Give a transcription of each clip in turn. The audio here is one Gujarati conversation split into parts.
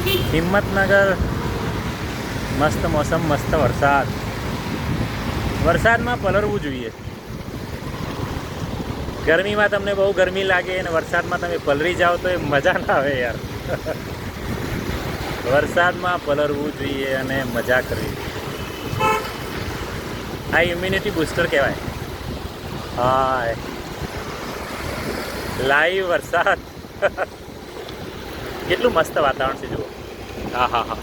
હિંમતનગર મસ્ત મોસમ, મસ્ત વરસાદ. વરસાદમાં પલળવું જોઈએ. ગરમીમાં તમને બહુ ગરમી લાગે અને વરસાદમાં તમે પલળી જાઓ તો એ મજા ના આવે યાર. વરસાદમાં પલળવું જોઈએ અને મજા કરવી. આ ઇમ્યુનિટી બૂસ્ટર કહેવાય. હા, લાઈવ વરસાદ. કેટલું મસ્ત વાતાવરણ છે જુઓ. હા હા હા.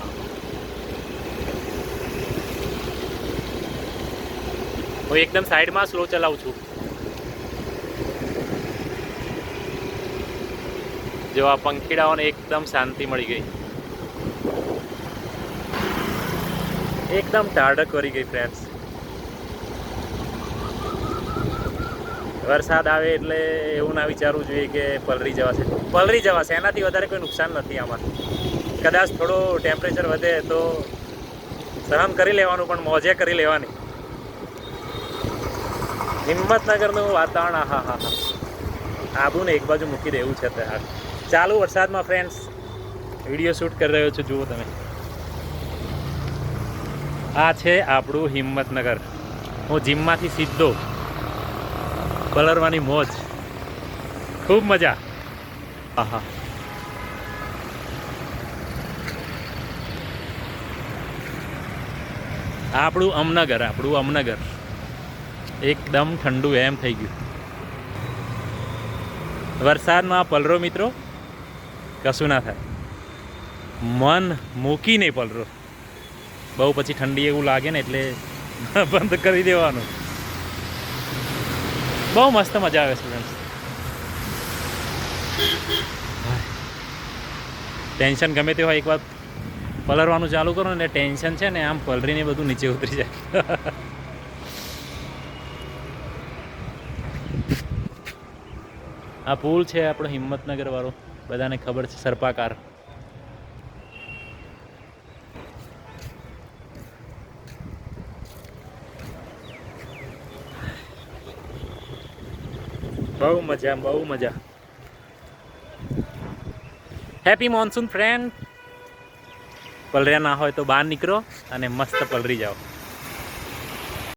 હું એકદમ સાઈડમાં સ્લો ચલાવું છું. જો આ પંખીડાઓને એકદમ શાંતિ મળી ગઈ, એકદમ ટાઢક કરી ગઈ ફ્રેન્ડ્સ. વરસાદ આવે એટલે એવું ના વિચારવું જોઈએ કે પલળી જવાશે. પલળી જવાશે, એનાથી વધારે કોઈ નુકસાન નથી આમાં. કદાચ થોડો ટેમ્પરેચર વધે તો સહન કરી લેવાનું, પણ મોજે કરી લેવાની. હિંમતનગરનું વાતાવરણ, હા હા હા. આબુને એક બાજુ મૂકી દેવું છે અત્યારે. ચાલુ વરસાદમાં ફ્રેન્ડ્સ વિડીયો શૂટ કરી રહ્યો છું, જુઓ તમે. આ છે આપણું હિંમતનગર. હું જીમમાંથી સીધો પલળવાની મોજ, ખૂબ મજા. હા હા. આપણું અમનગર, આપણું અમનગર એકદમ ઠંડુ એમ થઈ ગયું. વરસાદમાં પલરો મિત્રો, કશું ના થાય. મન મૂકીને પલરો. બહુ પછી ઠંડી એવું લાગે ને એટલે બંધ કરી દેવાનું. બહુ મસ્ત મજા આવે સ્ટુડન્ટ્સ. ટેન્શન ગમે તે હોય, એકવાર પલરવાનું ચાલુ કરો ને ટેન્શન છે ને આમ પલરીને બધું નીચે ઉતરી જાય. આ પુલ છે આપણો હિંમતનગર વાળો, બધાને ખબર છે, સર્પાકાર. બહુ મજા, બહુ મજા. Happy monsoon friend. પલર્યા ના હોય તો બહાર નીકળો અને મસ્ત પલરી જાઓ.